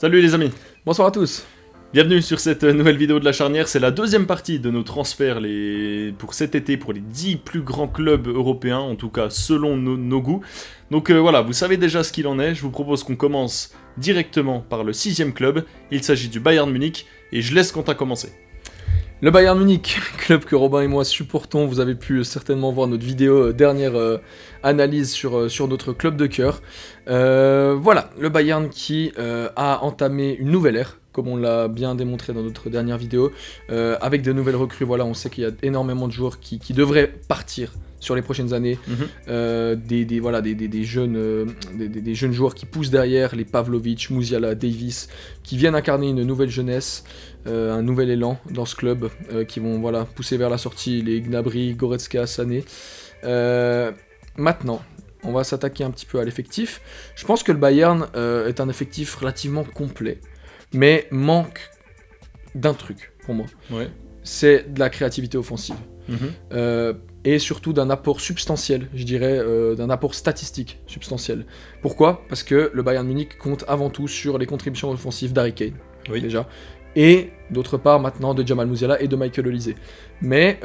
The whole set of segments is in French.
Salut les amis, Bonsoir à tous. bienvenue sur cette nouvelle vidéo de la charnière. C'est la deuxième partie de nos transferts pour cet été pour les 10 plus grands clubs européens, en tout cas selon nos goûts. Donc voilà, vous savez déjà ce qu'il en est. Je vous propose qu'on commence directement par le 6ème club. Il s'agit du Bayern Munich et je laisse Quentin commencer. Le Bayern Munich, club que Robin et moi supportons. Vous avez pu certainement voir notre vidéo dernière analyse sur notre club de cœur. Voilà, le Bayern qui a entamé une nouvelle ère, comme on l'a bien démontré dans notre dernière vidéo, avec de nouvelles recrues. Voilà, on sait qu'il y a énormément de joueurs qui devraient partir sur les prochaines années, des jeunes joueurs qui poussent derrière, les Pavlovic, Musiala, Davis, qui viennent incarner une nouvelle jeunesse, un nouvel élan dans ce club, qui vont pousser vers la sortie les Gnabry, Goretzka, Sané. Maintenant, on va s'attaquer un petit peu à l'effectif. Je pense que le Bayern est un effectif relativement complet, mais manque d'un truc pour moi. Ouais. C'est de la créativité offensive. Et surtout d'un apport substantiel, je dirais, d'un apport statistique substantiel. Pourquoi ? Parce que le Bayern Munich compte avant tout sur les contributions offensives d'Harry Kane, déjà, et d'autre part maintenant de Jamal Musiala et de Michael Olise. Mais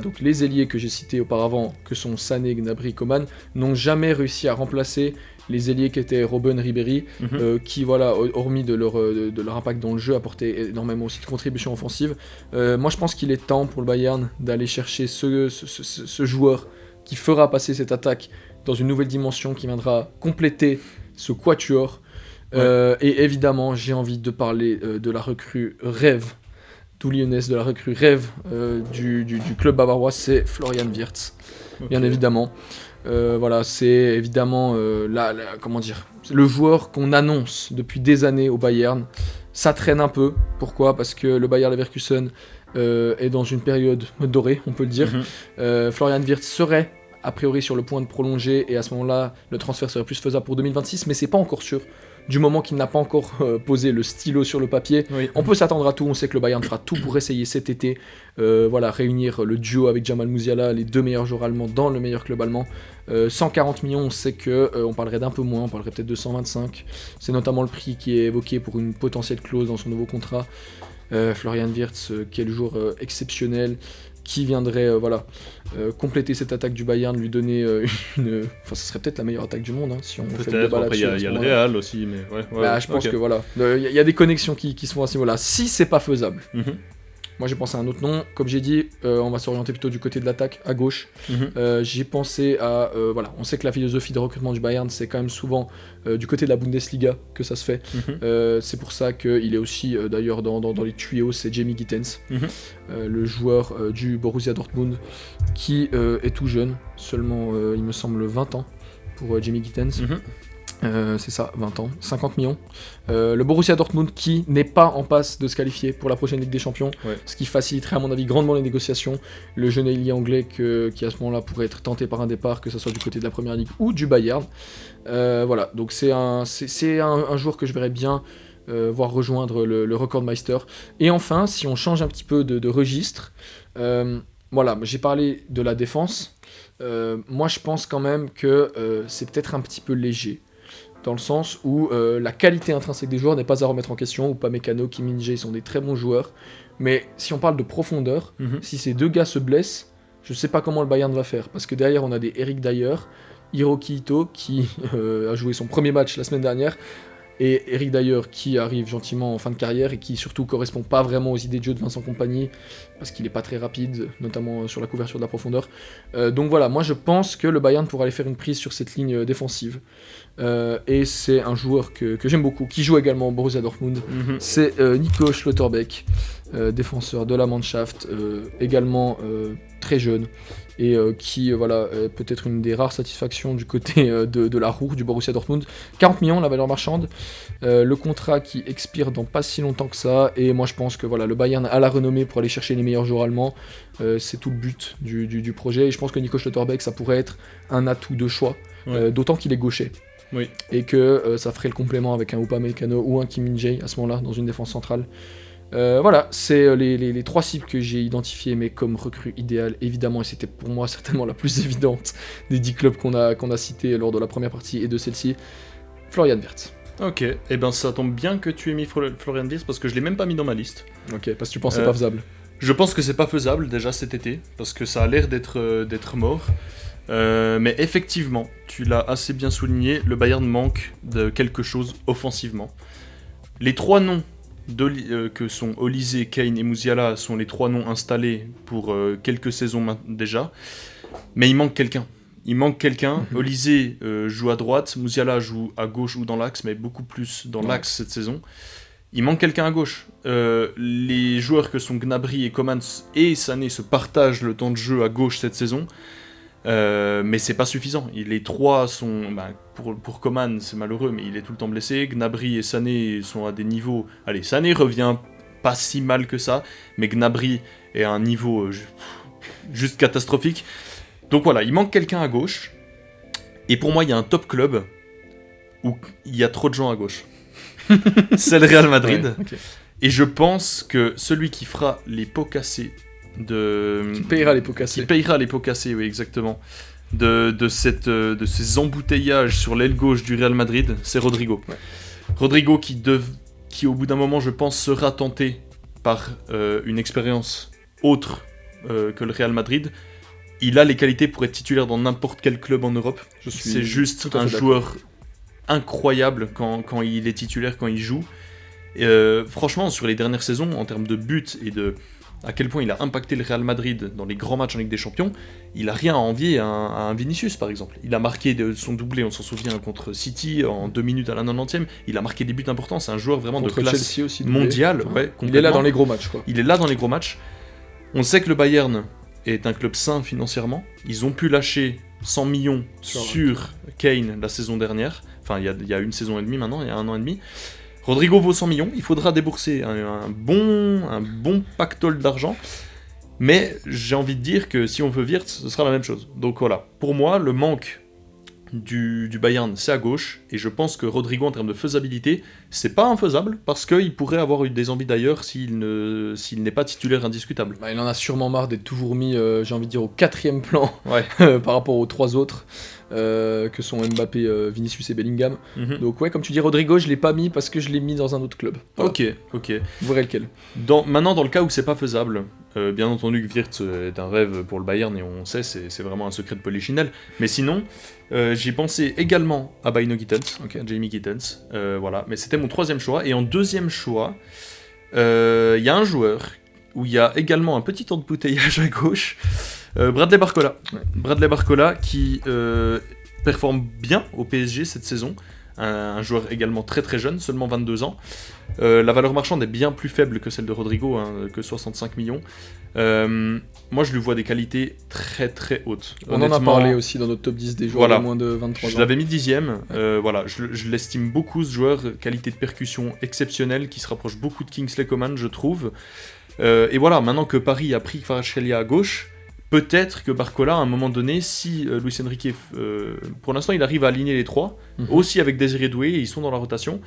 donc les ailiers que j'ai cités auparavant, que sont Sané, Gnabry, Coman, n'ont jamais réussi à remplacer les ailiers qui étaient Robben, Ribéry, qui, hormis de leur impact dans le jeu, apportaient énormément aussi de contributions offensives. Moi, je pense qu'il est temps pour le Bayern d'aller chercher ce joueur qui fera passer cette attaque dans une nouvelle dimension, qui viendra compléter ce quatuor. Et évidemment, j'ai envie de parler de la recrue rêve, d'où Lyonnaise, de la recrue rêve du club bavarois, c'est Florian Wirtz, bien évidemment. C'est évidemment le joueur qu'on annonce depuis des années au Bayern. Ça traîne un peu. Pourquoi ? Parce que le Bayer Leverkusen est dans une période dorée, on peut le dire. Florian Wirtz serait a priori sur le point de prolonger, et à ce moment-là, le transfert serait plus faisable pour 2026, mais c'est pas encore sûr. Du moment qu'il n'a pas encore posé le stylo sur le papier, on peut s'attendre à tout. On sait que le Bayern fera tout pour essayer cet été, réunir le duo avec Jamal Musiala, les deux meilleurs joueurs allemands dans le meilleur club allemand. 140 millions, on sait qu'on parlerait d'un peu moins, on parlerait peut-être de 125. C'est notamment le prix qui est évoqué pour une potentielle clause dans son nouveau contrat. Florian Wirtz, quel joueur exceptionnel, qui viendrait compléter cette attaque du Bayern, lui donner ça serait peut-être la meilleure attaque du monde, si on fait le débat là-dessus. Il y a le Real aussi, mais je pense que il y a des connexions qui se font à ce niveau-là. Si c'est pas faisable, moi j'ai pensé à un autre nom. Comme j'ai dit, on va s'orienter plutôt du côté de l'attaque, à gauche. J'ai pensé à... on sait que la philosophie de recrutement du Bayern, c'est quand même souvent du côté de la Bundesliga que ça se fait. C'est pour ça qu'il est aussi, d'ailleurs, dans les tuyaux, c'est Jamie Gittens, le joueur du Borussia Dortmund, qui est tout jeune, seulement, il me semble, 20 ans pour Jamie Gittens. C'est ça, 20 ans, 50 millions. Le Borussia Dortmund qui n'est pas en passe de se qualifier pour la prochaine Ligue des Champions, ce qui faciliterait à mon avis grandement les négociations. Le jeune ailier anglais qui à ce moment-là pourrait être tenté par un départ, que ce soit du côté de la Première Ligue ou du Bayern. Donc c'est un joueur que je verrais bien voir rejoindre le Rekordmeister. Et enfin, si on change un petit peu de registre, j'ai parlé de la défense. Moi je pense quand même que c'est peut-être un petit peu léger, dans le sens où la qualité intrinsèque des joueurs n'est pas à remettre en question. Upamecano, Kim Min-jae sont des très bons joueurs, mais si on parle de profondeur, si ces deux gars se blessent, je sais pas comment le Bayern va faire, parce que derrière on a des Eric Dyer, Hiroki Ito qui a joué son premier match la semaine dernière, et Eric Dyer qui arrive gentiment en fin de carrière et qui surtout correspond pas vraiment aux idées de jeu de Vincent Kompany, parce qu'il est pas très rapide, notamment sur la couverture de la profondeur. Donc moi je pense que le Bayern pourra aller faire une prise sur cette ligne défensive. Et c'est un joueur que j'aime beaucoup, qui joue également au Borussia Dortmund. C'est Nico Schlotterbeck, défenseur de la Mannschaft, également très jeune, et qui peut-être une des rares satisfactions du côté de la roue du Borussia Dortmund. 40 millions la valeur marchande, le contrat qui expire dans pas si longtemps que ça, et moi je pense que le Bayern a la renommée pour aller chercher les meilleurs joueurs allemands. C'est tout le but du projet, et je pense que Nico Schlotterbeck ça pourrait être un atout de choix, d'autant qu'il est gaucher. Et que ça ferait le complément avec un Upamecano ou un Kim Min-jae à ce moment-là dans une défense centrale. C'est les trois cibles que j'ai identifiées, mais comme recrue idéale, évidemment, et c'était pour moi certainement la plus évidente des 10 clubs qu'on a cités lors de la première partie et de celle-ci, Florian Wirtz. Ok, et ben ça tombe bien que tu aies mis Florian Wirtz parce que je l'ai même pas mis dans ma liste. Ok, parce que tu pensais pas faisable. Je pense que c'est pas faisable déjà cet été, parce que ça a l'air d'être mort. Mais effectivement, tu l'as assez bien souligné, le Bayern manque de quelque chose offensivement. Les trois noms que sont Olise, Kane et Musiala sont les trois noms installés pour quelques saisons déjà. Mais il manque quelqu'un. Olise joue à droite, Musiala joue à gauche ou dans l'axe, mais beaucoup plus dans l'axe cette saison. Il manque quelqu'un à gauche. Les joueurs que sont Gnabry et Coman et Sané se partagent le temps de jeu à gauche cette saison. Mais c'est pas suffisant. Les trois sont... pour Coman, c'est malheureux, mais il est tout le temps blessé. Gnabry et Sané sont à des niveaux... Allez, Sané revient pas si mal que ça, mais Gnabry est à un niveau juste catastrophique. Donc voilà, il manque quelqu'un à gauche. Et pour moi, il y a un top club où il y a trop de gens à gauche. C'est le Real Madrid. Ouais, okay. Et je pense que celui qui fera les pots cassés qui payera les pots cassés. Oui, exactement. De ces embouteillages sur l'aile gauche du Real Madrid, c'est Rodrigo. Ouais. Rodrigo qui au bout d'un moment, je pense, sera tenté par une expérience autre que le Real Madrid. Il a les qualités pour être titulaire dans n'importe quel club en Europe. C'est juste un joueur incroyable quand il est titulaire, quand il joue. Franchement, sur les dernières saisons, en termes de buts et de à quel point il a impacté le Real Madrid dans les grands matchs en Ligue des Champions, il a rien à envier à un Vinicius par exemple. Il a marqué son doublé, on s'en souvient, contre City en 2 minutes à la 90e. Il a marqué des buts importants, c'est un joueur vraiment contre de classe Chelsea aussi, mondiale. Ouais, il est là dans les gros matchs, quoi. Il est là dans les gros matchs. On sait que le Bayern est un club sain financièrement. Ils ont pu lâcher 100 millions sur Kane la saison dernière. Enfin, il y a une saison et demie maintenant, il y a 1 an et demi. Rodrigo vaut 100 millions, il faudra débourser un bon pactole d'argent, mais j'ai envie de dire que si on veut Wirtz, ce sera la même chose. Donc voilà, pour moi, le manque du Bayern, c'est à gauche, et je pense que Rodrigo, en termes de faisabilité, c'est pas infaisable, parce qu'il pourrait avoir eu des envies d'ailleurs s'il n'est pas titulaire indiscutable. Il en a sûrement marre d'être toujours mis, j'ai envie de dire, au 4e plan par rapport aux 3 autres. Que sont Mbappé, Vinicius et Bellingham. Donc ouais, comme tu dis, Rodrigo, je l'ai pas mis parce que je l'ai mis dans un autre club. Voilà. Ok. Vous verrez lequel. Maintenant, dans le cas où c'est pas faisable, bien entendu que Wirtz est un rêve pour le Bayern et on sait, c'est vraiment un secret de Polichinelle. Mais sinon, j'ai pensé également à Bino Gittens, à Jamie Gittens, voilà. Mais c'était mon 3e choix. Et en 2e choix, il y a un joueur où il y a également un petit embouteillage à gauche. Bradley Barcola. Ouais. Bradley Barcola qui performe bien au PSG cette saison. Un joueur également très très jeune, seulement 22 ans. La valeur marchande est bien plus faible que celle de Rodrigo, que 65 millions. Moi je lui vois des qualités très très hautes. On en a parlé aussi dans notre top 10 des joueurs de moins de 23 ans. Je l'avais mis 10ème. Voilà, je l'estime beaucoup ce joueur. Qualité de percussion exceptionnelle qui se rapproche beaucoup de Kingsley Coman, je trouve. Et voilà, maintenant que Paris a pris Kvaratskhelia à gauche, peut-être que Barcola, à un moment donné, si Luis Enrique, pour l'instant, il arrive à aligner les trois, aussi avec Désiré Doué, ils sont dans la rotation.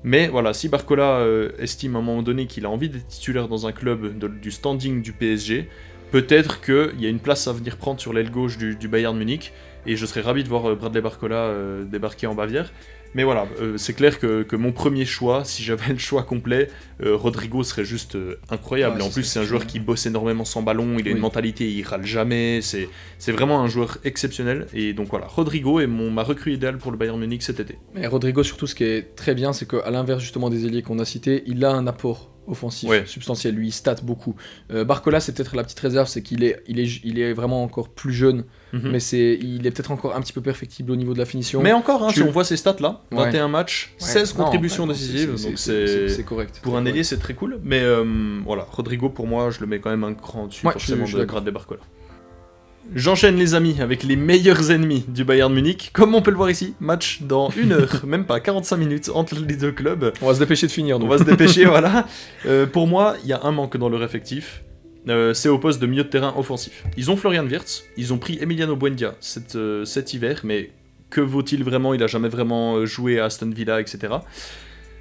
Mais voilà, si Barcola estime à un moment donné qu'il a envie d'être titulaire dans un club du standing du PSG, peut-être qu'il y a une place à venir prendre sur l'aile gauche du Bayern Munich, et je serais ravi de voir Bradley Barcola débarquer en Bavière. Mais voilà, c'est clair que mon premier choix, si j'avais le choix complet, Rodrigo serait juste incroyable. Ouais, et en plus, c'est un joueur qui bosse énormément sans ballon, il a une mentalité, il râle jamais, c'est vraiment un joueur exceptionnel. Et donc voilà, Rodrigo est ma recrue idéale pour le Bayern Munich cet été. Mais Rodrigo, surtout, ce qui est très bien, c'est qu'à l'inverse justement des ailiers qu'on a cités, il a un apport offensif substantiel, lui il stat beaucoup. Barcola, c'est peut-être la petite réserve, c'est qu'il est vraiment encore plus jeune, mais il est peut-être encore un petit peu perfectible au niveau de la finition. Mais encore, si on voit ces stats là, 21 matchs, 16 contributions décisives, donc c'est correct. Pour un ailier, c'est très cool, mais voilà, Rodrigo pour moi, je le mets quand même un cran dessus, forcément de Bradley Barcola. J'enchaîne les amis avec les meilleurs ennemis du Bayern Munich. Comme on peut le voir ici, match dans 1 heure, même pas 45 minutes entre les deux clubs. On va se dépêcher de finir. On va se dépêcher, voilà. Pour moi, il y a un manque dans leur effectif. C'est au poste de milieu de terrain offensif. Ils ont Florian Wirtz, ils ont pris Emiliano Buendia cet hiver, mais que vaut-il vraiment ? Il a jamais vraiment joué à Aston Villa, etc.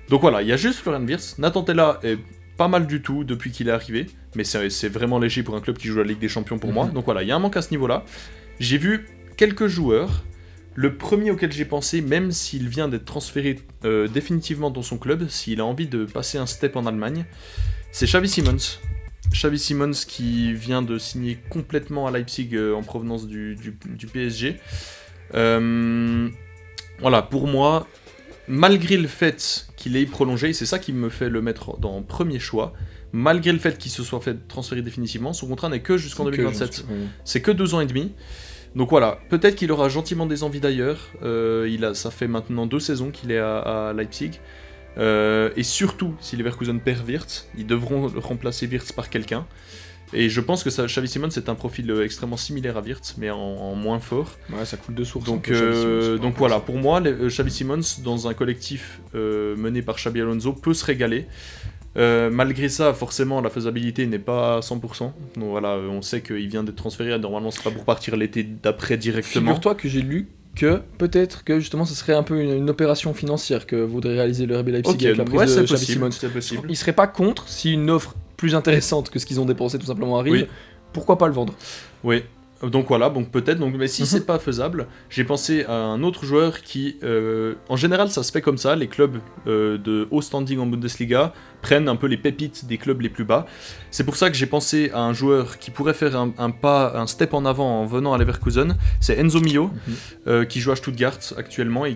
Donc voilà, il y a juste Florian Wirtz. Nathan Tella est pas mal du tout depuis qu'il est arrivé, mais c'est vraiment léger pour un club qui joue la Ligue des Champions pour moi. Donc voilà, il y a un manque à ce niveau-là. J'ai vu quelques joueurs Le premier auquel j'ai pensé, même s'il vient d'être transféré définitivement dans son club, s'il a envie de passer un step en Allemagne, c'est Xavi Simons. Xavi Simons qui vient de signer complètement à Leipzig en provenance du PSG. Voilà, pour moi, malgré le fait qu'il ait prolongé, c'est ça qui me fait le mettre dans premier choix, malgré le fait qu'il se soit fait transférer définitivement, son contrat n'est que jusqu'en 2027. C'est que 2 ans et demi. Donc voilà, peut-être qu'il aura gentiment des envies d'ailleurs. Ça fait maintenant 2 saisons qu'il est à Leipzig. Et surtout, si Leverkusen perd Wirtz, ils devront remplacer Wirtz par quelqu'un. Et je pense que Xavi Simons c'est un profil extrêmement similaire à Wirtz, mais en moins fort. Ouais, ça coule de source. Donc voilà, pour moi, Xavi Simons, dans un collectif mené par Xabi Alonso, peut se régaler. Malgré ça, forcément, la faisabilité n'est pas à 100%. Donc voilà, on sait qu'il vient d'être transféré. Normalement, c'est pas pour partir l'été d'après directement. Figure-toi que j'ai lu que peut-être que justement, ce serait un peu une opération financière que voudrait réaliser le RB Leipzig avec la prise de Xavi Simons. C'est possible. Il serait pas contre si une offre plus intéressante que ce qu'ils ont dépensé tout simplement arrive. Oui. Pourquoi pas le vendre ? Oui. Donc voilà, donc peut-être, mais si c'est pas faisable, j'ai pensé à un autre joueur qui, en général ça se fait comme ça, les clubs de haut standing en Bundesliga prennent un peu les pépites des clubs les plus bas. C'est pour ça que j'ai pensé à un joueur qui pourrait faire un step en avant en venant à Leverkusen, c'est Enzo Mio, qui joue à Stuttgart actuellement et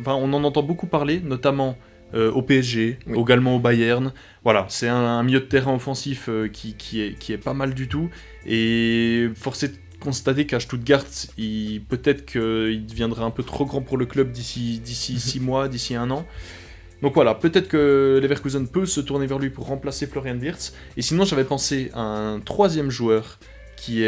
on en entend beaucoup parler, notamment au PSG, également au Bayern. Voilà, c'est un milieu de terrain offensif qui est pas mal du tout. Et force est de constater qu'à Stuttgart, peut-être qu'il deviendra un peu trop grand pour le club d'ici 6 mois, d'ici 1 an. Donc voilà, peut-être que Leverkusen peut se tourner vers lui pour remplacer Florian Wirtz. Et sinon, j'avais pensé à un 3e joueur qui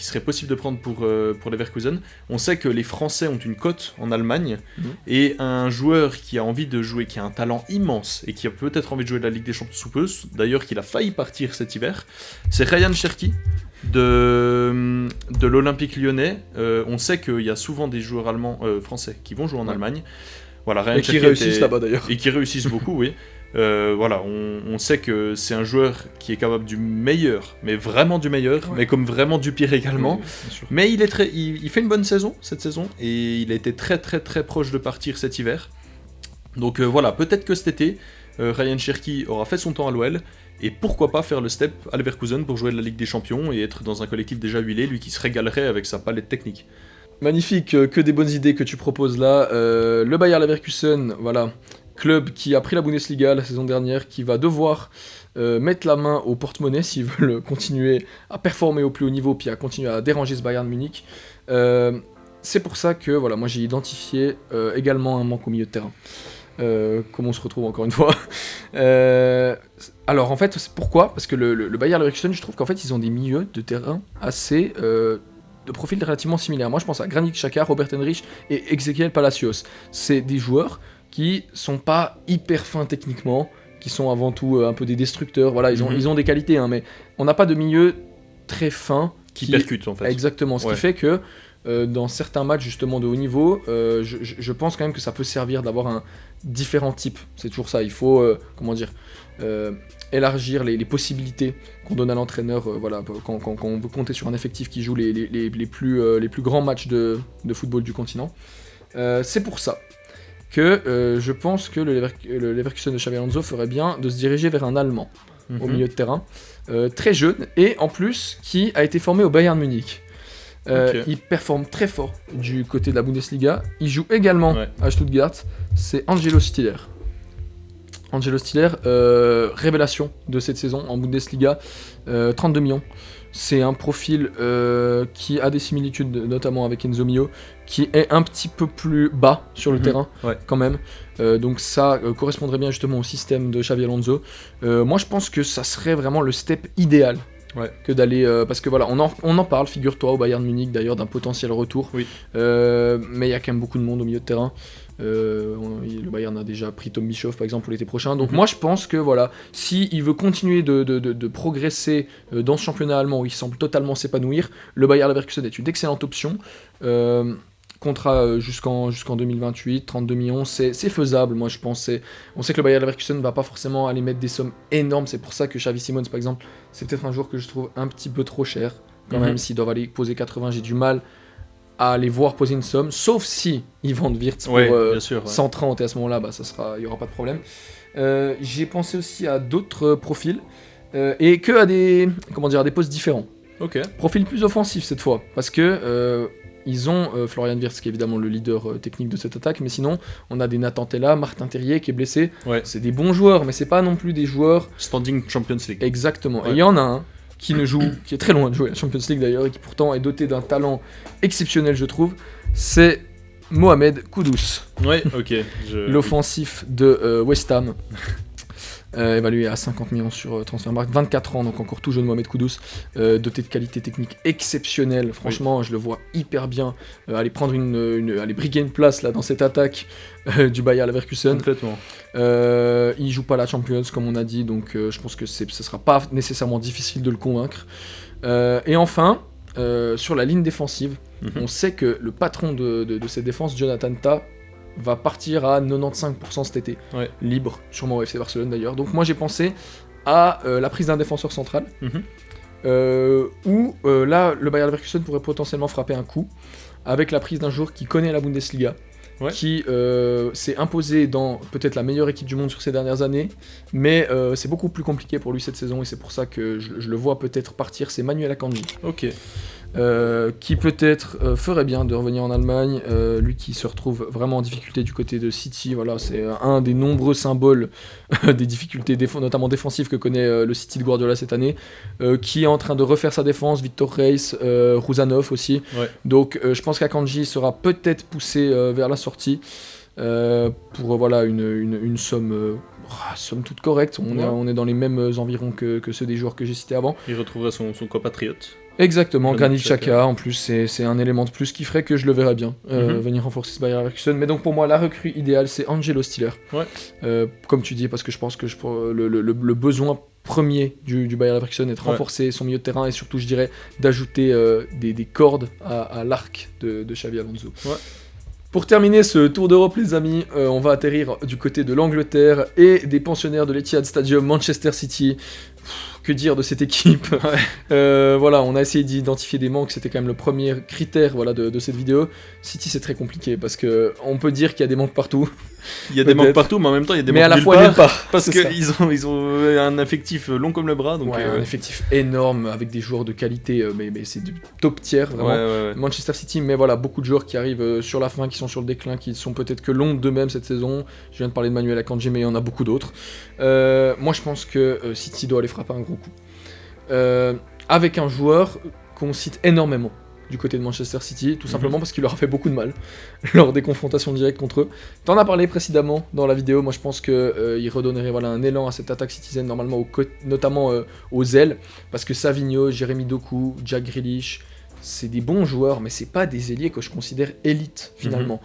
serait possible de prendre pour Leverkusen. On sait que les Français ont une cote en Allemagne, et un joueur qui a envie de jouer, qui a un talent immense, et qui a peut-être envie de jouer de la Ligue des Champions sous peu, d'ailleurs qu'il a failli partir cet hiver, c'est Ryan Cherki de l'Olympique lyonnais. On sait qu'il y a souvent des joueurs français qui vont jouer en Allemagne. Voilà, Ryan Cherki qui réussissent là-bas d'ailleurs. Et qui réussissent beaucoup, oui. Voilà, on sait que c'est un joueur qui est capable du meilleur, mais vraiment du meilleur, mais comme vraiment du pire également. Oui, mais il fait une bonne saison cette saison, et il a été très très très proche de partir cet hiver. Donc voilà, peut-être que cet été, Ryan Cherki aura fait son temps à l'OL, et pourquoi pas faire le step à Leverkusen pour jouer de la Ligue des Champions et être dans un collectif déjà huilé, lui qui se régalerait avec sa palette technique. Magnifique, que des bonnes idées que tu proposes là. Le Bayer Leverkusen, voilà. Club qui a pris la Bundesliga la saison dernière, qui va devoir mettre la main au porte-monnaie s'ils veulent continuer à performer au plus haut niveau, puis à continuer à déranger ce Bayern Munich. C'est pour ça que voilà, moi j'ai identifié également un manque au milieu de terrain. Comme on se retrouve encore une fois. Alors en fait, pourquoi ? Parce que le Bayer Leverkusen, je trouve qu'en fait ils ont des milieux de terrain assez... de profils relativement similaires. Moi je pense à Granit Xhaka, Robert Henrich et Ezequiel Palacios. C'est des joueurs qui sont pas hyper fins techniquement, qui sont avant tout un peu des destructeurs. Voilà, ils ont des qualités, hein, mais on n'a pas de milieu très fin qui percute en fait. Exactement, ce qui fait que dans certains matchs justement de haut niveau, je pense quand même que ça peut servir d'avoir un différent type. C'est toujours ça, il faut élargir les possibilités qu'on donne à l'entraîneur. Voilà, quand on veut compter sur un effectif qui joue les plus grands matchs de football du continent. C'est pour ça que je pense que le Leverkusen de Xabi Alonso ferait bien de se diriger vers un Allemand au milieu de terrain, très jeune, et en plus qui a été formé au Bayern Munich. Il performe très fort du côté de la Bundesliga. Il joue également à Stuttgart. C'est Angelo Stiller. Angelo Stiller, révélation de cette saison en Bundesliga, 32 millions. C'est un profil qui a des similitudes, notamment avec Enzo Mio, qui est un petit peu plus bas sur le terrain, quand même. Donc ça correspondrait bien justement au système de Xabi Alonso. Moi, je pense que ça serait vraiment le step idéal. Que d'aller... parce que voilà, on en parle, figure-toi, au Bayern Munich, d'ailleurs, d'un potentiel retour. Mais il y a quand même beaucoup de monde au milieu de terrain. Le Bayern a déjà pris Tom Bischoff par exemple pour l'été prochain, donc moi je pense que voilà, s'il veut continuer de progresser dans ce championnat allemand où il semble totalement s'épanouir, le Bayer Leverkusen est une excellente option. Contrat jusqu'en 2028, 32 millions, c'est faisable. Moi je pense, on sait que le Bayer Leverkusen ne va pas forcément aller mettre des sommes énormes, c'est pour ça que Xavi Simons par exemple, c'est peut-être un joueur que je trouve un petit peu trop cher quand même. S'ils doivent aller poser 80, j'ai du mal à aller voir poser une somme, sauf si ils vendent Wirtz pour bien sûr, 130 et à ce moment-là, il n'y aura pas de problème. J'ai pensé aussi à d'autres profils et que à des postes différents. Ok. Profil plus offensif cette fois, parce que ils ont Florian Wirtz qui est évidemment le leader technique de cette attaque, mais sinon on a des Nathan Tella, Martin Terrier qui est blessé. Ouais. C'est des bons joueurs, mais c'est pas non plus des joueurs standing Champions League. Exactement. Ouais. Et il y en a un qui ne joue, qui est très loin de jouer à la Champions League d'ailleurs, et qui pourtant est doté d'un talent exceptionnel, je trouve. C'est Mohamed Kudus. Ouais, ok. L'offensif de West Ham. Évalué à 50 millions sur Transfermarkt, 24 ans, donc encore tout jeune Mohamed Kudus, doté de qualité technique exceptionnelle. Franchement, je le vois hyper bien aller prendre aller briguer une place là dans cette attaque du Bayer Leverkusen. Complètement. Il joue pas la Champions comme on a dit, donc je pense que ce sera pas nécessairement difficile de le convaincre. Et enfin, sur la ligne défensive, on sait que le patron de cette défense, Jonathan Tah, va partir à 95% cet été, libre, sûrement au FC Barcelone d'ailleurs. Donc moi j'ai pensé à la prise d'un défenseur central, où là le Bayer Leverkusen pourrait potentiellement frapper un coup avec la prise d'un joueur qui connaît la Bundesliga, qui s'est imposé dans peut-être la meilleure équipe du monde sur ces dernières années, mais c'est beaucoup plus compliqué pour lui cette saison et c'est pour ça que je le vois peut-être partir, c'est Manuel Akanji. Ok. Qui peut-être ferait bien de revenir en Allemagne, lui qui se retrouve vraiment en difficulté du côté de City, voilà, c'est un des nombreux symboles des difficultés notamment défensives que connaît le City de Guardiola cette année, qui est en train de refaire sa défense, Victor Reis, Rouzanov aussi, donc je pense qu'Akanji sera peut-être poussé vers la sortie pour voilà une somme somme toute correcte, on est dans les mêmes environs que ceux des joueurs que j'ai cités avant. Il retrouverait son compatriote. Exactement, Granit Xhaka en plus, c'est un élément de plus qui ferait que je le verrais bien venir renforcer ce Bayer Leverkusen. Mais donc pour moi, la recrue idéale, c'est Angelo Stiller. Comme tu dis, parce que je pense que le besoin premier du Bayer Leverkusen est de renforcer son milieu de terrain et surtout, je dirais, d'ajouter des cordes à l'arc de Xabi Alonso. Pour terminer ce tour d'Europe, les amis, on va atterrir du côté de l'Angleterre et des pensionnaires de l'Etihad Stadium, Manchester City. Que dire de cette équipe. Voilà, on a essayé d'identifier des manques, c'était quand même le premier critère de cette vidéo. City, c'est très compliqué parce qu'on peut dire qu'il y a des manques partout. Il y a des manques partout, mais en même temps, il y a des manques à la fois nulle part. Parce qu'ils ont un effectif long comme le bras. Donc un effectif énorme avec des joueurs de qualité, mais c'est du top tier, vraiment. Manchester City, mais voilà, beaucoup de joueurs qui arrivent sur la fin, qui sont sur le déclin, qui sont peut-être que l'ombre d'eux-mêmes cette saison. Je viens de parler de Manuel Akanji, mais il y en a beaucoup d'autres. Moi, je pense que City doit aller frapper un gros coup. Avec un joueur qu'on cite énormément du côté de Manchester City, tout simplement parce qu'il leur a fait beaucoup de mal lors des confrontations directes contre eux. T'en as parlé précédemment dans la vidéo, moi je pense qu'il redonnerait un élan à cette attaque citizen, normalement notamment aux ailes, parce que Savinho, Jérémy Doku, Jack Grealish, c'est des bons joueurs, mais c'est pas des ailiers que je considère élites finalement.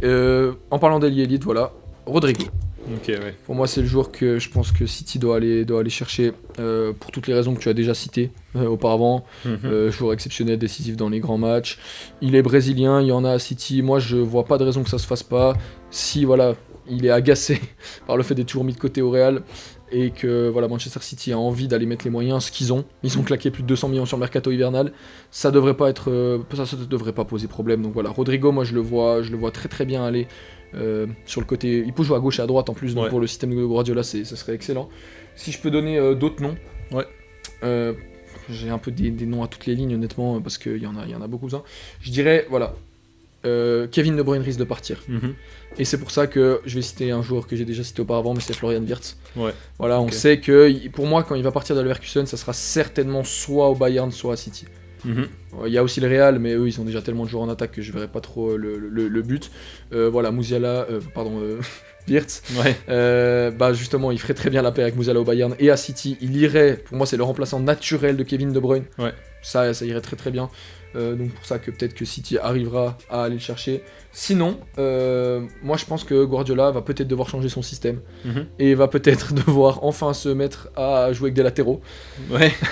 En parlant d'ailier élite, voilà, Rodrigo. Pour moi, c'est le joueur que je pense que City doit aller chercher pour toutes les raisons que tu as déjà citées auparavant. Joueur exceptionnel, décisif dans les grands matchs. Il est brésilien, il y en a à City. Moi, je vois pas de raison que ça se fasse pas. Si il est agacé par le fait d'être toujours mis de côté au Real et que Manchester City a envie d'aller mettre les moyens, ce qu'ils ont. Ils ont claqué plus de 200 millions sur le mercato hivernal. Ça devrait pas poser problème. Donc voilà, Rodrigo, moi je le vois très très bien aller. Sur le côté, il peut jouer à gauche et à droite en plus, donc pour le système de Guardiola, ça serait excellent. Si je peux donner d'autres noms, j'ai un peu des noms à toutes les lignes honnêtement, parce qu'il y en a beaucoup. Je dirais, Kevin De Bruyne risque de partir. Et c'est pour ça que je vais citer un joueur que j'ai déjà cité auparavant, mais c'est Florian Wirtz. On sait que pour moi, quand il va partir de Leverkusen, ça sera certainement soit au Bayern, soit à City. Il y a aussi le Real, mais eux ils ont déjà tellement de joueurs en attaque que je verrai pas trop le but. Musiala, Wirtz. Justement, il ferait très bien la paire avec Musiala au Bayern et à City. Il irait, pour moi, c'est le remplaçant naturel de Kevin De Bruyne. Ça irait très très bien. Donc pour ça que peut-être que City arrivera à aller le chercher. Sinon, moi je pense que Guardiola va peut-être devoir changer son système et va peut-être devoir enfin se mettre à jouer avec des latéraux.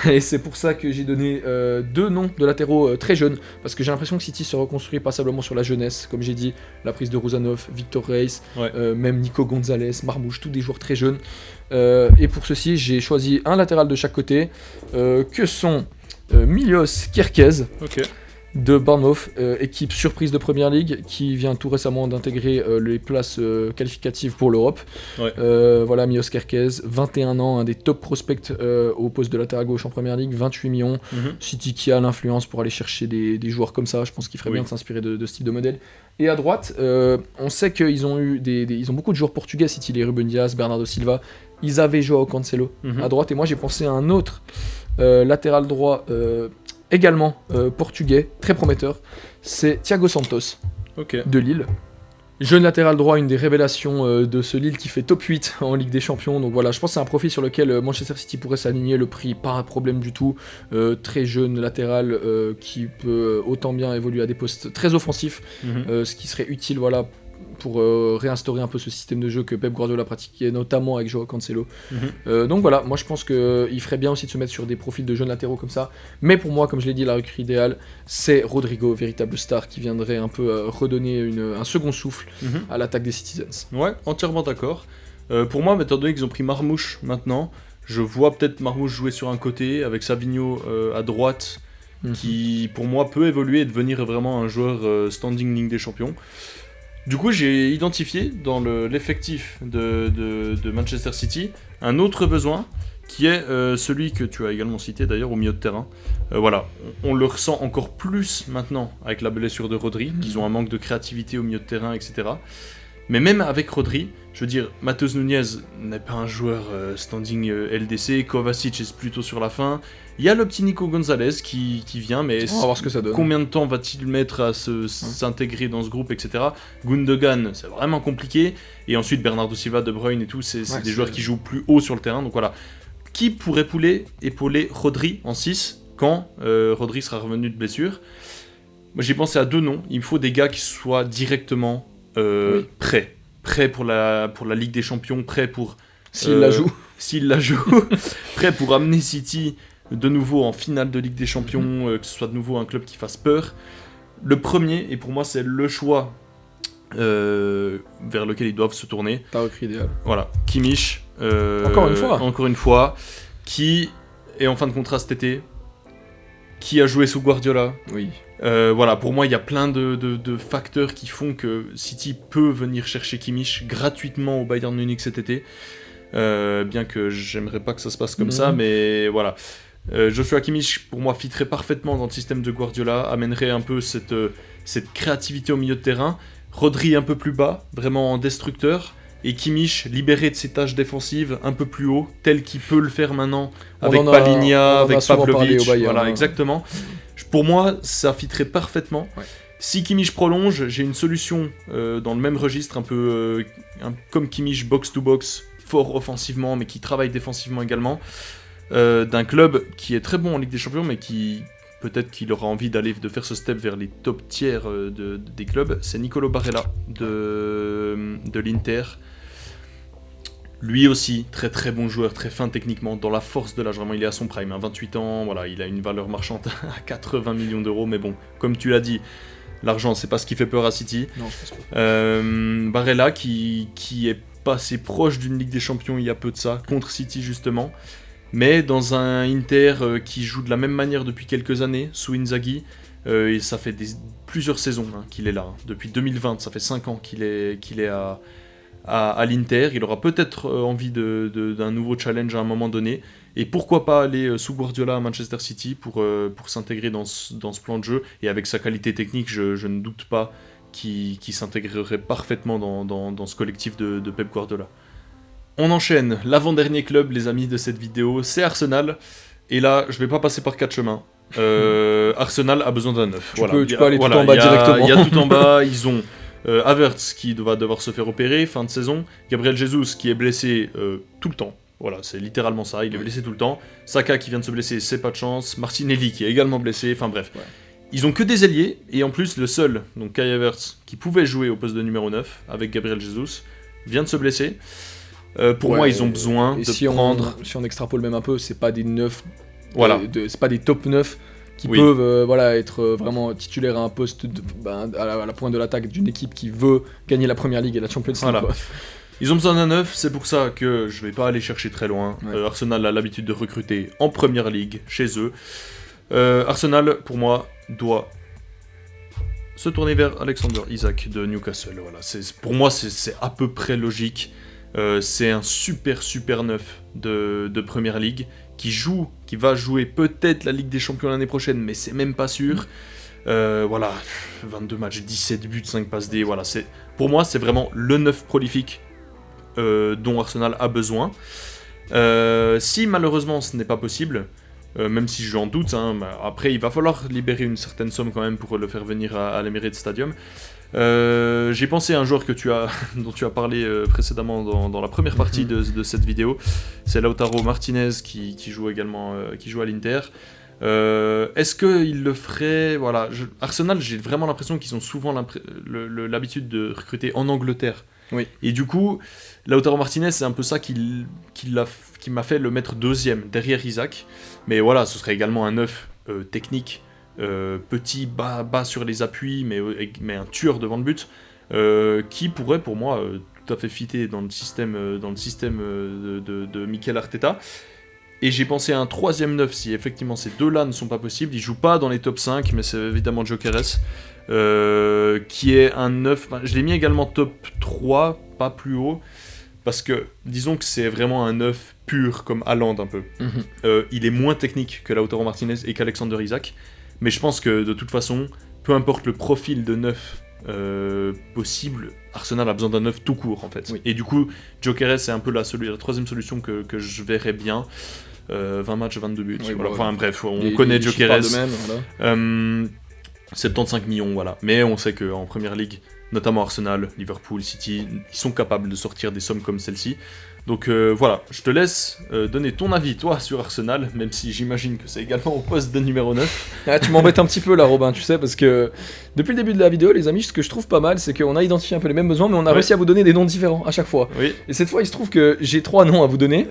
Et c'est pour ça que j'ai donné 2 noms de latéraux très jeunes, parce que j'ai l'impression que City se reconstruit passablement sur la jeunesse, comme j'ai dit, la prise de Rouzanov, Victor Reis, même Nico Gonzalez, Marmouche, tous des joueurs très jeunes. Et pour ceci, j'ai choisi un latéral de chaque côté, que sont Milos Kerkez, de Bournemouth, équipe surprise de Première League qui vient tout récemment d'intégrer les places qualificatives pour l'Europe. Ouais. Voilà, Milos Kerkez, 21 ans, un des top prospects au poste de latéral gauche en Première Ligue, 28 millions. City qui a l'influence pour aller chercher des joueurs comme ça, je pense qu'il ferait bien de s'inspirer de ce type de modèle. Et à droite, on sait qu'ils ont eu ils ont beaucoup de joueurs portugais, City, les Ruben Dias, Bernardo Silva. Ils avaient Joao Cancelo à droite, et moi j'ai pensé à un autre latéral droit également portugais, très prometteur, c'est Thiago Santos de Lille. Jeune latéral droit, une des révélations de ce Lille qui fait top 8 en Ligue des Champions. Donc voilà, je pense que c'est un profil sur lequel Manchester City pourrait s'aligner, le prix pas un problème du tout. Très jeune latéral qui peut autant bien évoluer à des postes très offensifs, ce qui serait utile voilà, pour réinstaurer un peu ce système de jeu que Pep Guardiola pratiquait, notamment avec Joao Cancelo. Donc voilà, moi je pense qu'il ferait bien aussi de se mettre sur des profils de jeunes latéraux comme ça. Mais pour moi, comme je l'ai dit, la recrue idéale, c'est Rodrigo, véritable star qui viendrait un peu redonner un second souffle à l'attaque des Citizens. Ouais, entièrement d'accord. Pour moi, étant donné qu'ils ont pris Marmouche maintenant, je vois peut-être Marmouche jouer sur un côté avec Savigno à droite, qui pour moi peut évoluer et devenir vraiment un joueur standing Ligue des Champions. Du coup, j'ai identifié dans l'effectif de Manchester City un autre besoin qui est celui que tu as également cité d'ailleurs au milieu de terrain. Voilà, on le ressent encore plus maintenant avec la blessure de Rodri, qu'ils ont un manque de créativité au milieu de terrain, etc. Mais même avec Rodri, je veux dire, Matheus Nunes n'est pas un joueur standing LDC, Kovacic est plutôt sur la fin. Il y a le petit Nico Gonzalez qui vient, mais on va voir ce que ça donne. Combien de temps va-t-il mettre à s'intégrer dans ce groupe, etc. Gundogan, c'est vraiment compliqué. Et ensuite, Bernardo Silva, De Bruyne et tout, c'est des joueurs qui jouent plus haut sur le terrain. Donc voilà, qui pourrait épauler Rodri en 6 quand Rodri sera revenu de blessure? Moi, j'ai pensé à deux noms. Il me faut des gars qui soient directement prêts pour la Ligue des Champions, prêts pour... S'il la joue. S'il la joue. Prêts pour amener City de nouveau en finale de Ligue des Champions, que ce soit de nouveau un club qui fasse peur. Le premier, et pour moi c'est le choix vers lequel ils doivent se tourner. Ta recrue idéale. Voilà, Kimmich. Encore une fois. Qui est en fin de contrat cet été. Qui a joué sous Guardiola. Oui. Voilà, pour moi il y a plein de facteurs qui font que City peut venir chercher Kimmich gratuitement au Bayern Munich cet été. Bien que j'aimerais pas que ça se passe comme ça, mais voilà. Joshua Kimmich, pour moi, fitterait parfaitement dans le système de Guardiola, amènerait un peu cette créativité au milieu de terrain. Rodri un peu plus bas, vraiment en destructeur, et Kimmich libéré de ses tâches défensives un peu plus haut, tel qu'il peut le faire maintenant avec Palinha, avec Pavlovic. Voilà, exactement. Pour moi, ça fitterait parfaitement. Ouais. Si Kimmich prolonge, j'ai une solution dans le même registre, un peu comme Kimmich box-to-box, fort offensivement, mais qui travaille défensivement également. D'un club qui est très bon en Ligue des Champions, mais qui peut-être qu'il aura envie de faire ce step vers les top tiers des clubs, c'est Nicolo Barella de l'Inter. Lui aussi, très très bon joueur, très fin techniquement, dans la force de l'âge, vraiment il est à son prime, 28 ans, voilà, il a une valeur marchande à 80 millions d'euros, mais bon, comme tu l'as dit, l'argent c'est pas ce qui fait peur à City. Non, je pense pas. Barella qui est passé proche d'une Ligue des Champions il y a peu de ça, contre City justement. Mais dans un Inter qui joue de la même manière depuis quelques années, sous Inzaghi, et ça fait plusieurs saisons qu'il est là. Depuis 2020, ça fait 5 ans qu'il est à l'Inter. Il aura peut-être envie d'un nouveau challenge à un moment donné. Et pourquoi pas aller sous Guardiola à Manchester City pour s'intégrer dans ce plan de jeu. Et avec sa qualité technique, je ne doute pas qu'il s'intégrerait parfaitement dans ce collectif de Pep Guardiola. On enchaîne, l'avant-dernier club, les amis, de cette vidéo, c'est Arsenal. Et là, je vais pas passer par 4 chemins. Arsenal a besoin d'un neuf. Tu peux aller tout en bas directement. Il y a tout en bas, ils ont Havertz qui va devoir se faire opérer, fin de saison. Gabriel Jesus qui est blessé tout le temps. Voilà, c'est littéralement ça, il est blessé tout le temps. Saka qui vient de se blesser, c'est pas de chance. Martinelli qui est également blessé, enfin bref. Ouais. Ils ont que des ailiers, et en plus le seul, donc Kai Havertz, qui pouvait jouer au poste de numéro 9 avec Gabriel Jesus, vient de se blesser. Pour moi, ils ont besoin de prendre... Si on extrapole même un peu, c'est pas des 9, voilà. C'est pas des top 9 qui peuvent être vraiment titulaires à un poste à la pointe de l'attaque d'une équipe qui veut gagner la Première Ligue et la Champions League. Voilà. Ils ont besoin d'un 9, c'est pour ça que je vais pas aller chercher très loin. Ouais. Arsenal a l'habitude de recruter en Première Ligue, chez eux. Arsenal, pour moi, doit se tourner vers Alexander Isak de Newcastle. Voilà, pour moi, c'est à peu près logique. C'est un super neuf de Première Ligue qui va jouer peut-être la Ligue des Champions l'année prochaine, mais c'est même pas sûr. Voilà, 22 matchs, 17 buts, 5 passes D. Voilà, pour moi, c'est vraiment le neuf prolifique dont Arsenal a besoin. Si malheureusement ce n'est pas possible, même si j'en doute, hein, après il va falloir libérer une certaine somme quand même pour le faire venir à l'Emirates Stadium. J'ai pensé à un joueur dont tu as parlé précédemment dans la première partie de cette vidéo. C'est Lautaro Martinez qui joue également qui joue à l'Inter. Est-ce qu'il le ferait? Voilà, Arsenal, j'ai vraiment l'impression qu'ils ont souvent l'habitude de recruter en Angleterre. Oui. Et du coup, Lautaro Martinez, c'est un peu ça qui m'a fait le mettre deuxième derrière Isak. Mais voilà, ce serait également un neuf technique, petit, bas sur les appuis, mais un tueur devant le but, qui pourrait pour moi tout à fait fitter dans le système de Mikel Arteta. Et j'ai pensé à un troisième neuf si effectivement ces deux-là ne sont pas possibles. Il joue pas dans les top 5, mais c'est évidemment Gyökeres, qui est un neuf. Je l'ai mis également top 3, pas plus haut, parce que disons que c'est vraiment un neuf pur comme Haaland un peu. Il est moins technique que Lautaro Martinez et qu'Alexander Isak, mais je pense que de toute façon, peu importe le profil de neuf possible, Arsenal a besoin d'un neuf tout court en fait. Oui. Et du coup, Gyökeres c'est un peu la troisième solution que je verrais bien. 20 matchs, 22 buts. Oui, voilà. Enfin bref, on connaît Gyökeres. 75 millions, voilà. Mais on sait qu'en Première Ligue, notamment Arsenal, Liverpool, City, ils sont capables de sortir des sommes comme celle-ci. Donc voilà, je te laisse donner ton avis, toi, sur Arsenal, même si j'imagine que c'est également au poste de numéro 9. Ah, tu m'embêtes un petit peu là, Robin, tu sais, parce que depuis le début de la vidéo, les amis, ce que je trouve pas mal, c'est qu'on a identifié un peu les mêmes besoins, mais on a réussi à vous donner des noms différents à chaque fois. Oui. Et cette fois, il se trouve que j'ai 3 noms à vous donner.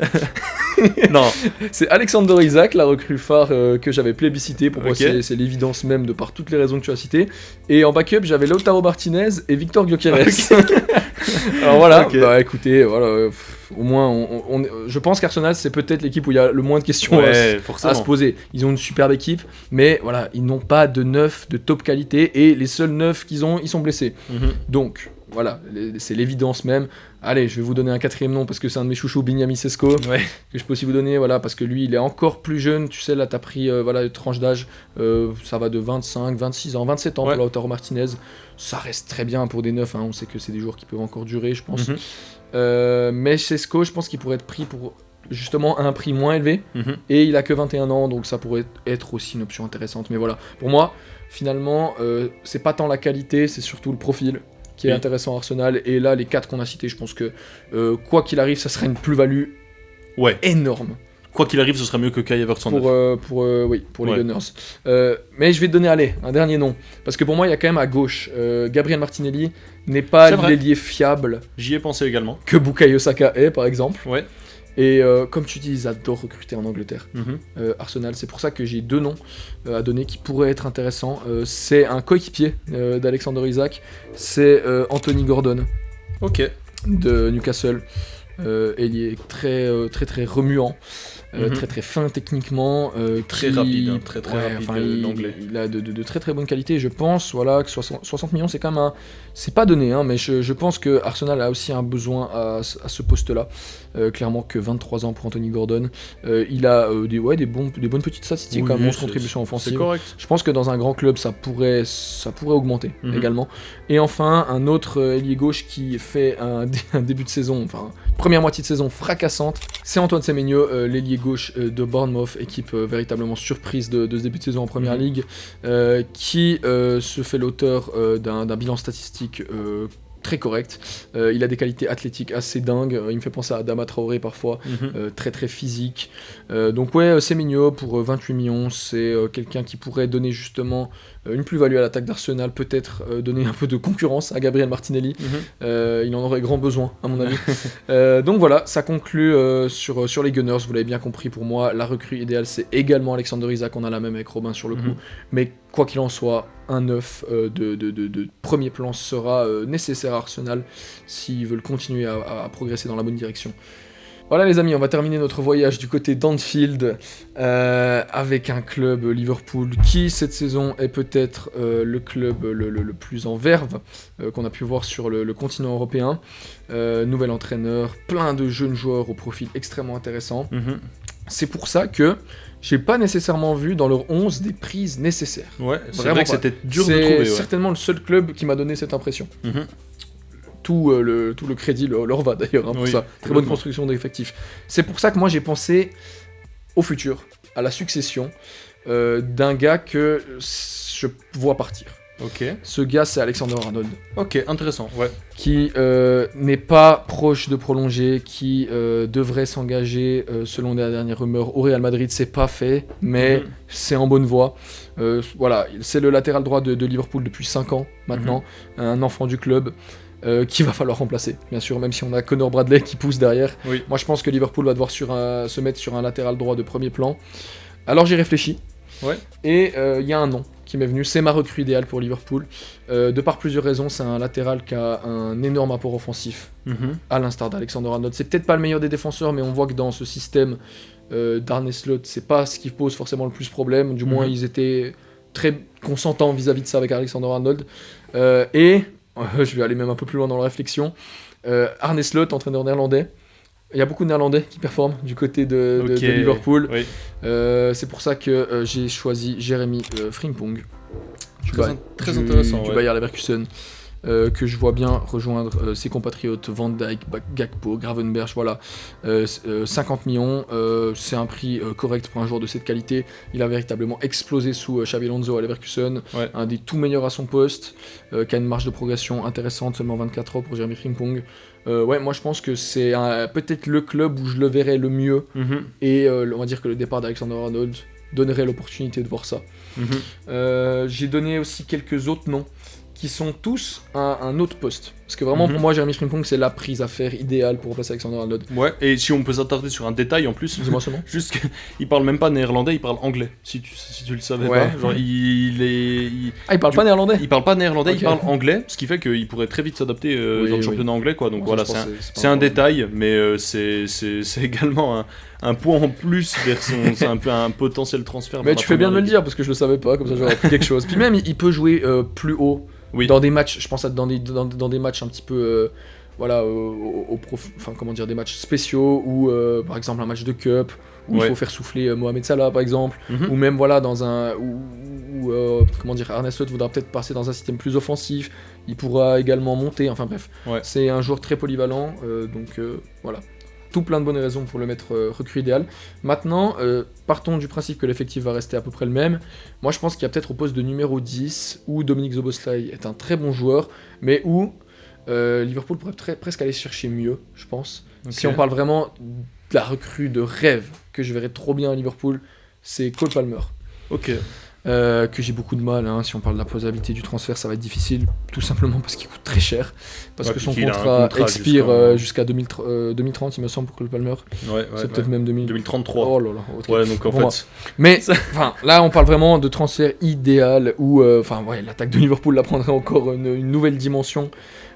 Non. C'est Alexander Isak, la recrue phare que j'avais plébiscité. Pour moi, c'est l'évidence même de par toutes les raisons que tu as citées. Et en backup, j'avais Lautaro Martinez et Victor Gyökeres. Alors voilà, bah écoutez, voilà, au moins, je pense qu'Arsenal, c'est peut-être l'équipe où il y a le moins de questions à se poser. Ils ont une superbe équipe, mais voilà, ils n'ont pas de neuf de top qualité, et les seuls neufs qu'ils ont, ils sont blessés. Donc, voilà, c'est l'évidence même. Allez, je vais vous donner un quatrième nom parce que c'est un de mes chouchous, Bignami Sesko, que je peux aussi vous donner, voilà, parce que lui, il est encore plus jeune. Tu sais, là, t'as pris une tranche d'âge, ça va de 25, 26 ans, 27 ans pour Lautaro Martinez. Ça reste très bien pour des neufs, hein. On sait que c'est des joueurs qui peuvent encore durer, je pense. Mais Sesko, je pense qu'il pourrait être pris pour justement un prix moins élevé, et il a que 21 ans, donc ça pourrait être aussi une option intéressante. Mais voilà, pour moi, finalement, c'est pas tant la qualité, c'est surtout le profil qui est intéressant à Arsenal. Et là, les 4 qu'on a cités, je pense que quoi qu'il arrive, ça serait une plus-value énorme. Quoi qu'il arrive, ce sera mieux que Kai Havertz pour les Gunners. Mais je vais te donner, un dernier nom. Parce que pour moi, il y a quand même à gauche, Gabriel Martinelli n'est pas l'ailier fiable. J'y ai pensé également. Que Bukayo Saka est, par exemple. Ouais. Et comme tu dis, ils adorent recruter en Angleterre. Arsenal, c'est pour ça que j'ai 2 noms à donner qui pourraient être intéressants. C'est un coéquipier d'Alexander Isak, c'est Anthony Gordon, de Newcastle. Ailier très remuant, très fin techniquement, très rapide, très rapide, l'anglais. Il a de très bonnes qualités. Je pense que 60 millions, c'est quand même c'est pas donné, hein, mais je pense que Arsenal a aussi un besoin à ce poste-là. Clairement que 23 ans pour Anthony Gordon. Il a des bonnes petites statistiques, quand même, 11 contributions offensives. C'est correct. Je pense que dans un grand club, ça pourrait augmenter également. Et enfin, un autre ailier gauche qui fait un début de saison, première moitié de saison fracassante, c'est Antoine Semenyo, l'ailier gauche de Bournemouth, équipe véritablement surprise de ce début de saison en Première Ligue, qui se fait l'auteur d'un bilan statistique très correct. Il a des qualités athlétiques assez dingues. Il me fait penser à Adama Traoré parfois, très physique. Donc Semenyo pour 28 millions, c'est quelqu'un qui pourrait donner justement une plus-value à l'attaque d'Arsenal, peut-être donner un peu de concurrence à Gabriel Martinelli. Il en aurait grand besoin, à mon avis. Donc voilà, ça conclut sur les Gunners. Vous l'avez bien compris, pour moi, la recrue idéale, c'est également Alexander Isak. On a la même avec Robin sur le coup. Mais quoi qu'il en soit, un neuf de premier plan sera nécessaire à Arsenal s'ils veulent continuer à progresser dans la bonne direction. Voilà les amis, on va terminer notre voyage du côté d'Anfield avec un club Liverpool qui cette saison est peut-être le club le plus en verve qu'on a pu voir sur le continent européen. Nouvel entraîneur, plein de jeunes joueurs au profil extrêmement intéressant. C'est pour ça que j'ai pas nécessairement vu dans leur 11 des prises nécessaires. Ouais, c'est Vraiment vrai que pas. c'était dur de trouver. C'est certainement le seul club qui m'a donné cette impression. Tout le crédit leur va d'ailleurs pour ça. Très bonne construction d'effectifs. C'est pour ça que moi j'ai pensé au futur, à la succession d'un gars que je vois partir. Ok. Ce gars c'est Alexander-Arnold. Ok, intéressant, ouais. Qui n'est pas proche de prolonger, qui devrait s'engager selon les dernières rumeurs au Real Madrid. C'est pas fait, mais c'est en bonne voie. Voilà, c'est le latéral droit de Liverpool depuis 5 ans maintenant, un enfant du club. Qu'il va falloir remplacer, bien sûr, même si on a Connor Bradley qui pousse derrière. Moi je pense que Liverpool va devoir se mettre sur un latéral droit de premier plan. Alors j'ai réfléchi, et il y a un nom qui m'est venu, c'est ma recrue idéale pour Liverpool. De par plusieurs raisons, c'est un latéral qui a un énorme apport offensif, à l'instar d'Alexander-Arnold. C'est peut-être pas le meilleur des défenseurs, mais on voit que dans ce système d'Arne Slot, c'est pas ce qui pose forcément le plus problème, du moins ils étaient très consentants vis-à-vis de ça avec Alexander-Arnold. Je vais aller même un peu plus loin dans la réflexion. Arne Slot, entraîneur néerlandais. Il y a beaucoup de néerlandais qui performent du côté de Liverpool. C'est pour ça que j'ai choisi Jeremy Frimpong. Très intéressant. Du Bayer Leverkusen. Que je vois bien rejoindre ses compatriotes Van Dijk, Gakpo, Gravenberch, voilà. 50 millions, c'est un prix correct pour un joueur de cette qualité. Il a véritablement explosé sous Xabi Alonso à Leverkusen, un des tout meilleurs à son poste, qui a une marge de progression intéressante, seulement 24 ans pour Jeremy Frimpong. Moi je pense que c'est peut-être le club où je le verrai le mieux, et on va dire que le départ d'Alexander-Arnold donnerait l'opportunité de voir ça. J'ai donné aussi quelques autres noms qui sont tous à un autre poste. Parce que vraiment, pour moi, Jeremy Frimpong, c'est la prise à faire idéale pour remplacer Alexander-Arnold. Ouais, et si on peut s'attarder sur un détail en plus, dis-moi seulement. Juste qu'il parle même pas néerlandais, il parle anglais, si tu le savais pas. Genre, il parle pas néerlandais. Il parle pas néerlandais, il parle anglais, ce qui fait qu'il pourrait très vite s'adapter dans le championnat anglais, quoi. Donc voilà, c'est un détail, mais c'est également un point en plus vers c'est un peu un potentiel transfert. Mais tu fais bien de me le dire, parce que je le savais pas, comme ça j'aurais appris quelque chose. Puis même, il peut jouer plus haut. Dans des matchs, je pense dans des matchs un petit peu, des matchs spéciaux, ou par exemple un match de cup, où il faut faire souffler Mohamed Salah par exemple, ou même voilà dans un, Arne Slot voudra peut-être passer dans un système plus offensif, il pourra également monter, enfin bref, c'est un joueur très polyvalent, donc voilà. Tout plein de bonnes raisons pour le mettre recrue idéal. Maintenant, partons du principe que l'effectif va rester à peu près le même. Moi, je pense qu'il y a peut-être au poste de numéro 10, où Dominique Szoboszlai est un très bon joueur, mais où Liverpool pourrait presque aller chercher mieux, je pense. Si on parle vraiment de la recrue de rêve que je verrais trop bien à Liverpool, c'est Cole Palmer. Que j'ai beaucoup de mal, si on parle de la posabilité du transfert, ça va être difficile, tout simplement parce qu'il coûte très cher, parce que son contrat expire jusqu'à 2030 il me semble pour Cole Palmer, c'est peut-être même 2033. Oh là là, ouais, donc en fait... Mais là on parle vraiment de transfert idéal, où l'attaque de Liverpool la prendrait encore une nouvelle dimension.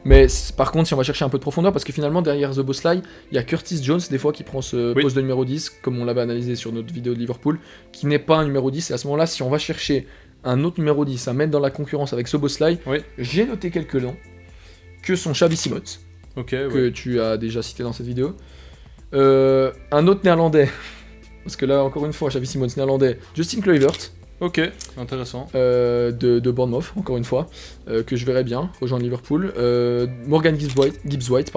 Mais par contre, si on va chercher un peu de profondeur, parce que finalement derrière Szoboszlai, il y a Curtis Jones des fois qui prend ce poste de numéro 10, comme on l'avait analysé sur notre vidéo de Liverpool, qui n'est pas un numéro 10, et à ce moment-là, si on va chercher un autre numéro 10 à mettre dans la concurrence avec Szoboszlai, j'ai noté quelques noms, que sont Xavi Simons, que tu as déjà cité dans cette vidéo, un autre néerlandais, parce que là encore une fois, Xavi Simons néerlandais, Justin Kluivert, intéressant. De Bournemouth, encore une fois, que je verrais bien rejoindre Liverpool. Morgan Gibbs-White,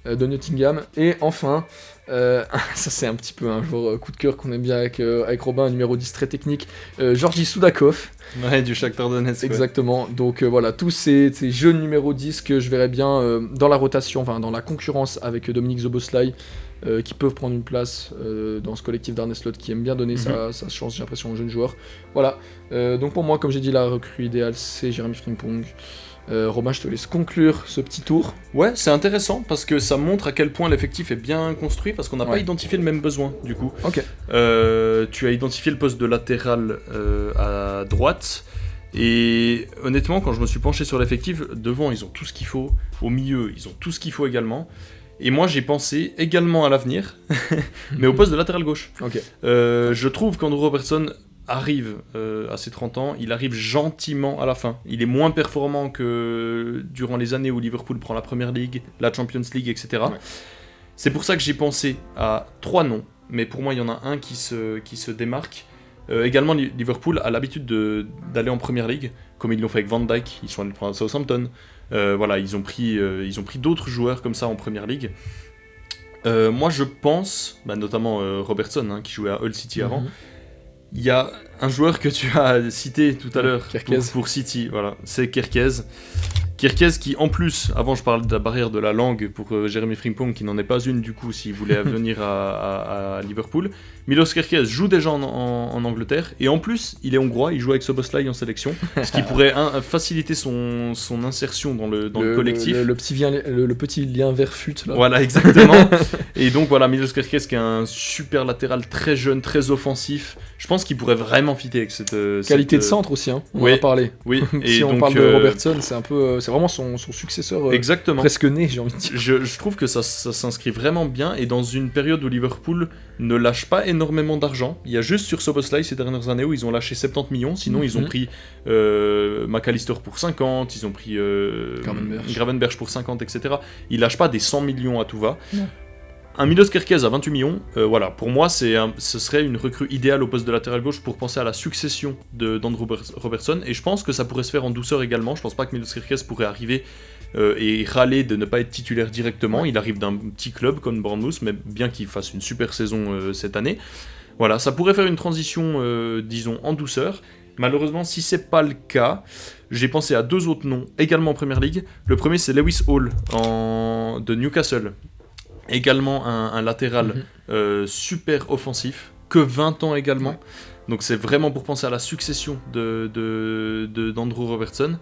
de Nottingham. Et enfin, ça c'est un petit peu un joueur coup de cœur qu'on aime bien avec Robin, un numéro 10 très technique, Georgi Soudakov. Ouais, du Shakhtar Donetsk. Exactement. Donc voilà, tous ces jeunes numéros 10 que je verrais bien dans la rotation, dans la concurrence avec Dominique Szoboszlai. Qui peuvent prendre une place dans ce collectif d'Arne Slot qui aime bien donner sa chance, j'ai l'impression, aux jeunes joueurs. Voilà, donc pour moi, comme j'ai dit, la recrue idéale, c'est Jeremy Frimpong. Romain, je te laisse conclure ce petit tour. Ouais, c'est intéressant parce que ça montre à quel point l'effectif est bien construit, parce qu'on n'a pas identifié le même besoin, du coup. Tu as identifié le poste de latéral à droite. Et honnêtement, quand je me suis penché sur l'effectif, devant, ils ont tout ce qu'il faut. Au milieu, ils ont tout ce qu'il faut également. Et moi, j'ai pensé également à l'avenir, mais au poste de latéral gauche. Ok. Je trouve qu'Andrew Robertson arrive à ses 30 ans, il arrive gentiment à la fin. Il est moins performant que durant les années où Liverpool prend la Premier League, la Champions League, etc. Ouais. C'est pour ça que j'ai pensé à 3 noms, mais pour moi, il y en a un qui se démarque. Également, Liverpool a l'habitude d'aller en Premier League, comme ils l'ont fait avec Van Dijk, ils sont allés prendre à Southampton. Voilà, ils ont pris d'autres joueurs comme ça en Premier League. Moi, je pense, notamment Robertson, qui jouait à Hull City avant. Il y a un joueur que tu as cité tout à l'heure pour City, voilà, c'est Kerkez. Kerkez qui, en plus, avant je parlais de la barrière de la langue pour Jérémy Frimpong, qui n'en est pas une du coup s'il voulait venir à Liverpool. Milos Kerkez joue déjà en Angleterre, et en plus, il est hongrois, il joue avec Szoboszlai en sélection, ce qui pourrait faciliter son insertion dans le collectif. Le petit lien vert fut là. Voilà, exactement. Et donc voilà, Milos Kerkez qui est un super latéral très jeune, très offensif. Je pense qu'il pourrait vraiment fitter avec cette qualité de centre aussi, hein. On en a parlé. Oui. Si on parle de Robertson, c'est vraiment son successeur. Exactement. Presque né, j'ai envie de dire. Je trouve que ça s'inscrit vraiment bien, et dans une période où Liverpool ne lâche pas énormément d'argent. Il y a juste sur Szoboszlai ces dernières années où ils ont lâché 70 millions, sinon ils ont pris McAllister pour 50, ils ont pris Gravenberch pour 50, etc. Ils lâchent pas des 100 millions à tout va. Non. Un Milos Kerkez à 28 millions, voilà, pour moi ce serait une recrue idéale au poste de latéral gauche pour penser à la succession d'Andrew Robertson, et je pense que ça pourrait se faire en douceur également. Je pense pas que Milos Kerkez pourrait arriver et râler de ne pas être titulaire directement. Il arrive d'un petit club comme Bournemouth, mais bien qu'il fasse une super saison cette année. Voilà, ça pourrait faire une transition, disons, en douceur. Malheureusement, si c'est pas le cas, j'ai pensé à 2 autres noms, également en Premier League. Le premier, c'est Lewis Hall de Newcastle. Également un latéral super offensif, que 20 ans également. Ouais. Donc c'est vraiment pour penser à la succession d'Andrew Robertson.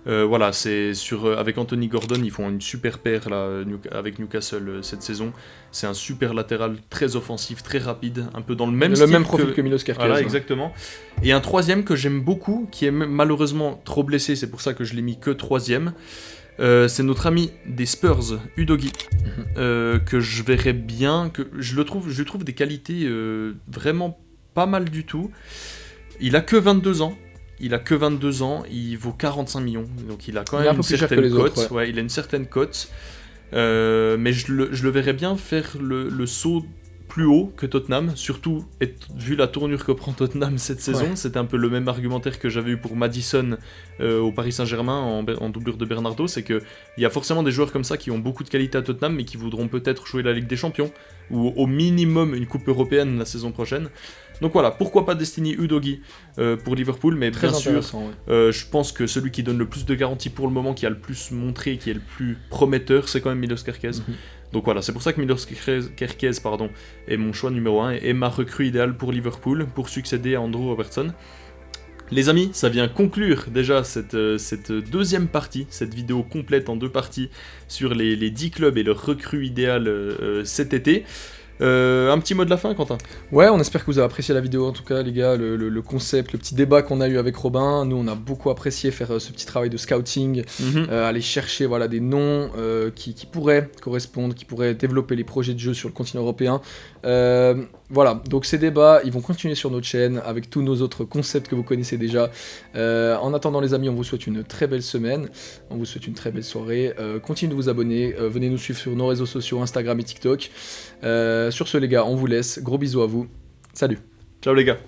Voilà, c'est avec Anthony Gordon, ils font une super paire là, avec Newcastle cette saison. C'est un super latéral très offensif, très rapide, un peu dans le même profil que Milos Kerkez. Voilà, exactement. Et un troisième que j'aime beaucoup, qui est malheureusement trop blessé, c'est pour ça que je l'ai mis que 3e. C'est notre ami des Spurs, Udogie, que je verrais bien, que je lui trouve des qualités vraiment pas mal du tout. Il a que 22 ans. Il vaut 45 millions, donc il a quand même une certaine cote. Ouais, il a une certaine cote, mais je le verrais bien faire le saut plus haut que Tottenham, surtout vu la tournure que prend Tottenham cette saison. Ouais. C'était un peu le même argumentaire que j'avais eu pour Maddison au Paris Saint-Germain en doublure de Bernardo, c'est qu'il y a forcément des joueurs comme ça qui ont beaucoup de qualité à Tottenham, mais qui voudront peut-être jouer la Ligue des Champions, ou au minimum une coupe européenne la saison prochaine. Donc voilà, pourquoi pas Destiny Udogie pour Liverpool, mais très bien sûr, ouais. Je pense que celui qui donne le plus de garanties pour le moment, qui a le plus montré, qui est le plus prometteur, c'est quand même Milos Kerkez. Donc voilà, c'est pour ça que Milos Kerkez est mon choix numéro 1 et ma recrue idéale pour Liverpool, pour succéder à Andrew Robertson. Les amis, ça vient conclure déjà cette deuxième partie, cette vidéo complète en 2 parties sur les 10 clubs et leur recrue idéale cet été. Un petit mot de la fin, Quentin? Ouais, on espère que vous avez apprécié la vidéo en tout cas, les gars, le concept, le petit débat qu'on a eu avec Robin. Nous, on a beaucoup apprécié faire ce petit travail de scouting, aller chercher des noms qui pourraient correspondre, qui pourraient développer les projets de jeu sur le continent européen. Voilà, donc ces débats, ils vont continuer sur notre chaîne avec tous nos autres concepts que vous connaissez déjà. En attendant, les amis, on vous souhaite une très belle semaine, on vous souhaite une très belle soirée. Continuez de vous abonner, venez nous suivre sur nos réseaux sociaux, Instagram et TikTok. Sur ce, les gars, on vous laisse. Gros bisous à vous. Salut. Ciao les gars.